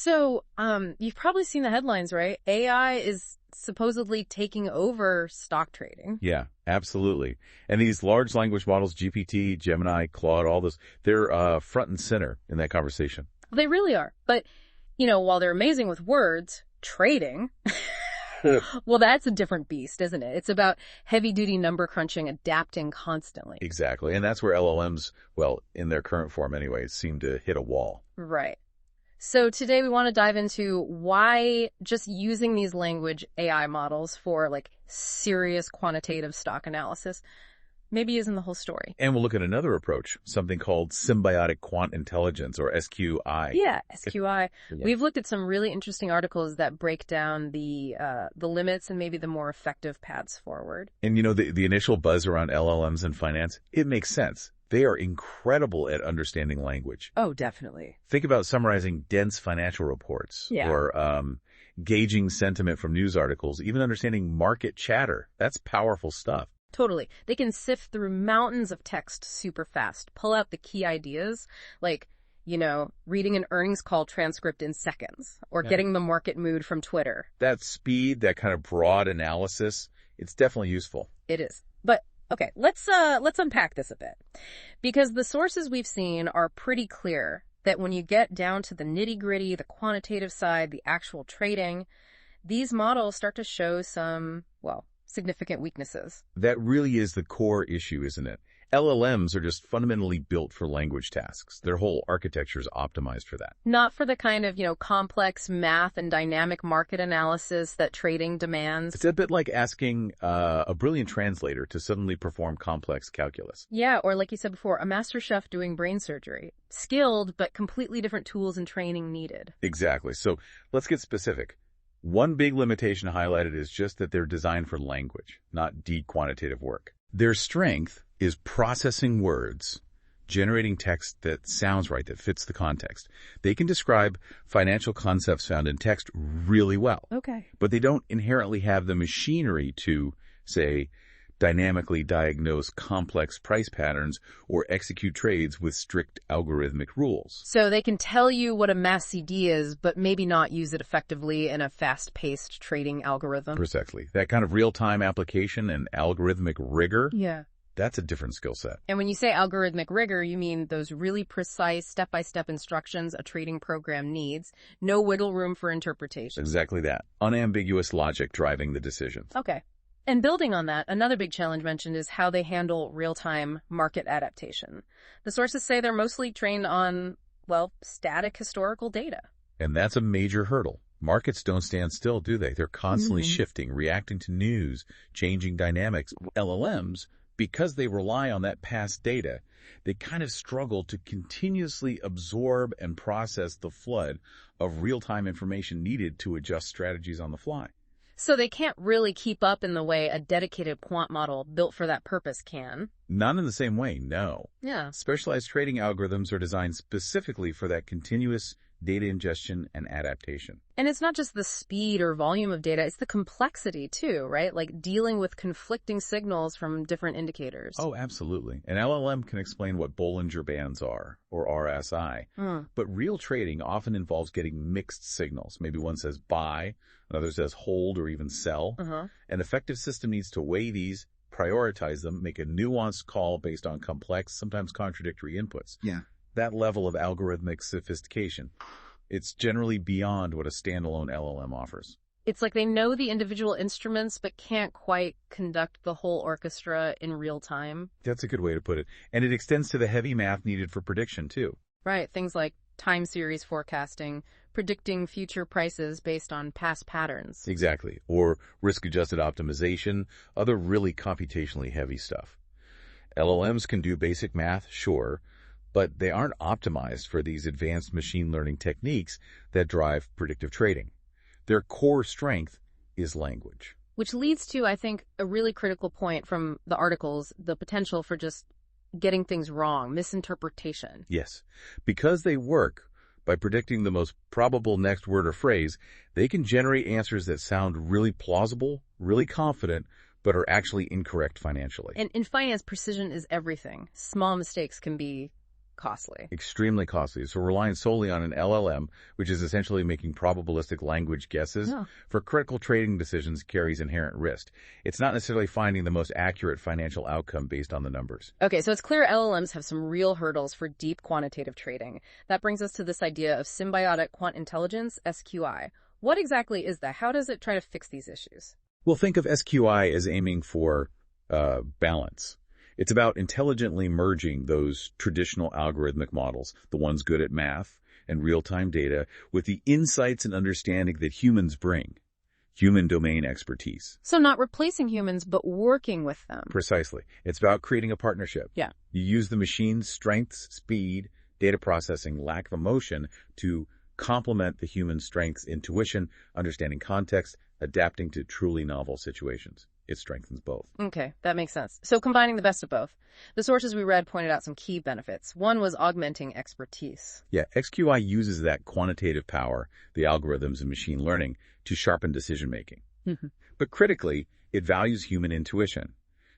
So, you've probably seen the headlines, right? AI is supposedly taking over stock trading. Yeah, absolutely. And these large language models, GPT, Gemini, Claude, all this, they're front and center in that conversation. They really are. But, while they're amazing with words, trading, well, that's a different beast, isn't it? It's about heavy-duty number crunching, adapting constantly. Exactly. And that's where LLMs, well, in their current form anyway, seem to hit a wall. Right. So today we want to dive into why just using these language AI models for serious quantitative stock analysis maybe isn't the whole story. And we'll look at another approach, something called Symbiotic Quant Intelligence, or SQI. Yeah, SQI. Yeah. We've looked at some really interesting articles that break down the limits and maybe the more effective paths forward. And the initial buzz around LLMs in finance, it makes sense. They are incredible at understanding language. Oh, definitely. Think about summarizing dense financial reports or gauging sentiment from news articles, even understanding market chatter. That's powerful stuff. Totally. They can sift through mountains of text super fast, pull out the key ideas, reading an earnings call transcript in seconds, or getting the market mood from Twitter. That speed, that kind of broad analysis, it's definitely useful. It is. But okay, let's unpack this a bit. Because the sources we've seen are pretty clear that when you get down to the nitty-gritty, the quantitative side, the actual trading, these models start to show some, significant weaknesses. That really is the core issue, isn't it? LLMs are just fundamentally built for language tasks. Their whole architecture is optimized for that. Not for the kind of, complex math and dynamic market analysis that trading demands. It's a bit like asking a brilliant translator to suddenly perform complex calculus. Yeah, or like you said before, a master chef doing brain surgery. Skilled, but completely different tools and training needed. Exactly. So let's get specific. One big limitation highlighted is just that they're designed for language, not deep quantitative work. Their strength is processing words, generating text that sounds right, that fits the context. They can describe financial concepts found in text really well. Okay. But they don't inherently have the machinery to, say, dynamically diagnose complex price patterns or execute trades with strict algorithmic rules. So they can tell you what a mass CD is, but maybe not use it effectively in a fast-paced trading algorithm. Precisely. That kind of real-time application and algorithmic rigor, that's a different skill set. And when you say algorithmic rigor, you mean those really precise step-by-step instructions a trading program needs, no wiggle room for interpretation. Exactly that. Unambiguous logic driving the decisions. Okay. And building on that, another big challenge mentioned is how they handle real-time market adaptation. The sources say they're mostly trained on, static historical data. And that's a major hurdle. Markets don't stand still, do they? They're constantly shifting, reacting to news, changing dynamics. LLMs, because they rely on that past data, they kind of struggle to continuously absorb and process the flood of real-time information needed to adjust strategies on the fly. So they can't really keep up in the way a dedicated quant model built for that purpose can. Not in the same way, no. Yeah. Specialized trading algorithms are designed specifically for that continuous data ingestion and adaptation. And it's not just the speed or volume of data, it's the complexity too, right? Like dealing with conflicting signals from different indicators. Oh, absolutely. An LLM can explain what Bollinger Bands are, or RSI. But real trading often involves getting mixed signals. Maybe one says buy, another says hold or even sell. An effective system needs to weigh these, prioritize them, make a nuanced call based on complex, sometimes contradictory inputs. Yeah. That level of algorithmic sophistication, it's generally beyond what a standalone LLM offers. It's like they know the individual instruments, but can't quite conduct the whole orchestra in real time. That's a good way to put it. And it extends to the heavy math needed for prediction, too. Right. Things like time series forecasting, predicting future prices based on past patterns. Exactly. Or risk-adjusted optimization, other really computationally heavy stuff. LLMs can do basic math, sure, but they aren't optimized for these advanced machine learning techniques that drive predictive trading. Their core strength is language. Which leads to, I think, a really critical point from the articles, the potential for just getting things wrong, misinterpretation. Yes. Because they work by predicting the most probable next word or phrase, they can generate answers that sound really plausible, really confident, but are actually incorrect financially. And in finance, precision is everything. Small mistakes can be costly. Extremely costly. So relying solely on an LLM, which is essentially making probabilistic language guesses, Yeah. for critical trading decisions carries inherent risk. It's not necessarily finding the most accurate financial outcome based on the numbers. Okay, so it's clear LLMs have some real hurdles for deep quantitative trading. That brings us to this idea of Symbiotic Quant Intelligence, SQI. What exactly is that? How does it try to fix these issues? Well, think of SQI as aiming for balance. It's about intelligently merging those traditional algorithmic models, the ones good at math and real-time data, with the insights and understanding that humans bring, human domain expertise. So not replacing humans, but working with them. Precisely. It's about creating a partnership. Yeah. You use the machine's strengths, speed, data processing, lack of emotion to complement the human strengths, intuition, understanding context, adapting to truly novel situations. It strengthens both. Okay, that makes sense. So combining the best of both. The sources we read pointed out some key benefits. One was augmenting expertise. Yeah, XQI uses that quantitative power, the algorithms and machine learning, to sharpen decision-making. Mm-hmm. But critically, it values human intuition,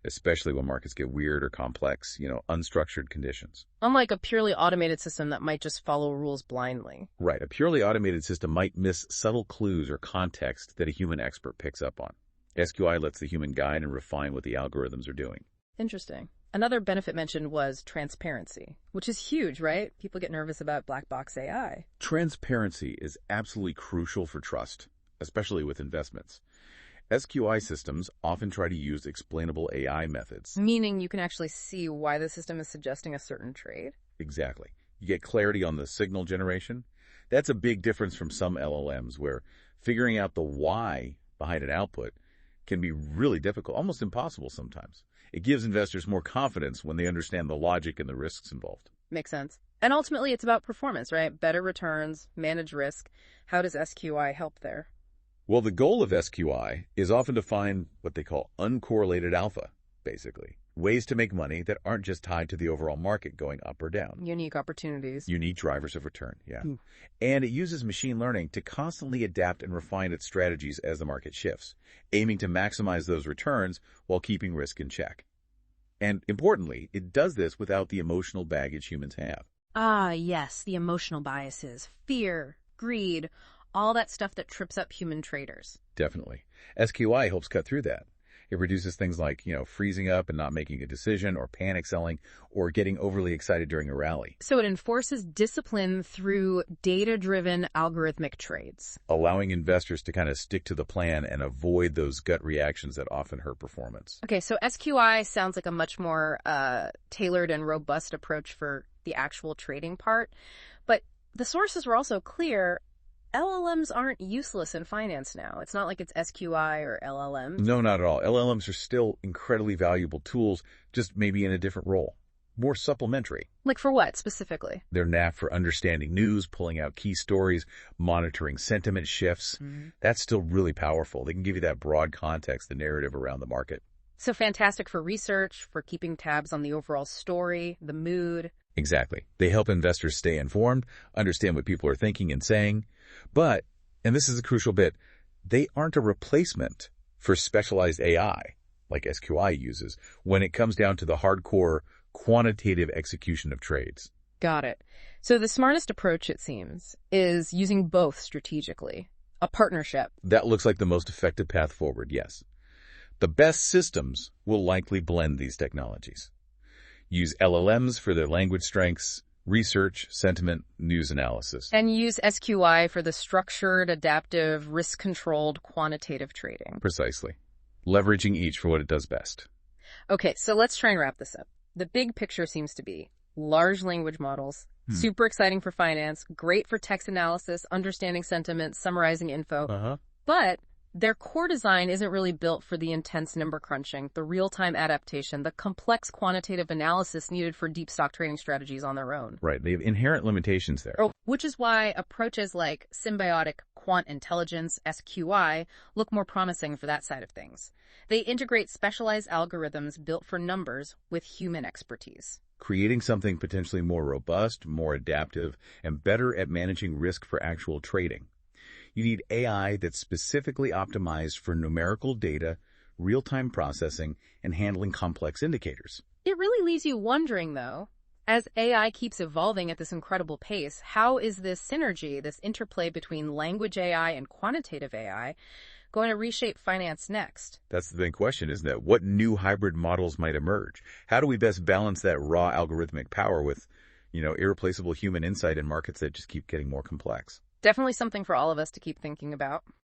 especially when markets get weird or complex, unstructured conditions. Unlike a purely automated system that might just follow rules blindly. Right, a purely automated system might miss subtle clues or context that a human expert picks up on. SQI lets the human guide and refine what the algorithms are doing. Interesting. Another benefit mentioned was transparency, which is huge, right? People get nervous about black box AI. Transparency is absolutely crucial for trust, especially with investments. SQI systems often try to use explainable AI methods. Meaning you can actually see why the system is suggesting a certain trade. Exactly. You get clarity on the signal generation. That's a big difference from some LLMs where figuring out the why behind an output can be really difficult, almost impossible sometimes. It gives investors more confidence when they understand the logic and the risks involved. Makes sense. And ultimately, it's about performance, right? Better returns, manage risk. How does SQI help there? Well, the goal of SQI is often to find what they call uncorrelated alpha, basically. Ways to make money that aren't just tied to the overall market going up or down. Unique opportunities. Unique drivers of return, yeah. And it uses machine learning to constantly adapt and refine its strategies as the market shifts, aiming to maximize those returns while keeping risk in check. And importantly, it does this without the emotional baggage humans have. Ah, yes, the emotional biases, fear, greed, all that stuff that trips up human traders. Definitely. SQI helps cut through that. It reduces things like, freezing up and not making a decision, or panic selling, or getting overly excited during a rally. So it enforces discipline through data-driven algorithmic trades. Allowing investors to kind of stick to the plan and avoid those gut reactions that often hurt performance. Okay, so SQI sounds like a much more tailored and robust approach for the actual trading part. But the sources were also clear. LLMs aren't useless in finance now. It's not like it's SQI or LLMs. No, not at all. LLMs are still incredibly valuable tools, just maybe in a different role. More supplementary. Like for what, specifically? They're knack for understanding news, pulling out key stories, monitoring sentiment shifts. That's still really powerful. They can give you that broad context, the narrative around the market. So fantastic for research, for keeping tabs on the overall story, the mood. Exactly. They help investors stay informed, understand what people are thinking and saying. But, and this is a crucial bit, they aren't a replacement for specialized AI, like SQI uses, when it comes down to the hardcore quantitative execution of trades. Got it. So the smartest approach, it seems, is using both strategically. A partnership. That looks like the most effective path forward, yes. The best systems will likely blend these technologies. Use LLMs for their language strengths, research, sentiment, news analysis. And use SQI for the structured, adaptive, risk-controlled, quantitative trading. Precisely. Leveraging each for what it does best. Okay, so let's try and wrap this up. The big picture seems to be large language models, super exciting for finance, great for text analysis, understanding sentiment, summarizing info. But their core design isn't really built for the intense number crunching, the real-time adaptation, the complex quantitative analysis needed for deep stock trading strategies on their own. Right. They have inherent limitations there. Which is why approaches like Symbiotic Quant Intelligence, SQI, look more promising for that side of things. They integrate specialized algorithms built for numbers with human expertise, creating something potentially more robust, more adaptive, and better at managing risk for actual trading. You need AI that's specifically optimized for numerical data, real-time processing, and handling complex indicators. It really leaves you wondering, though, As AI keeps evolving at this incredible pace, how is this synergy, this interplay between language AI and quantitative AI, going to reshape finance next? That's the big question, isn't it? What new hybrid models might emerge? How do we best balance that raw algorithmic power with, irreplaceable human insight in markets that just keep getting more complex? Definitely something for all of us to keep thinking about.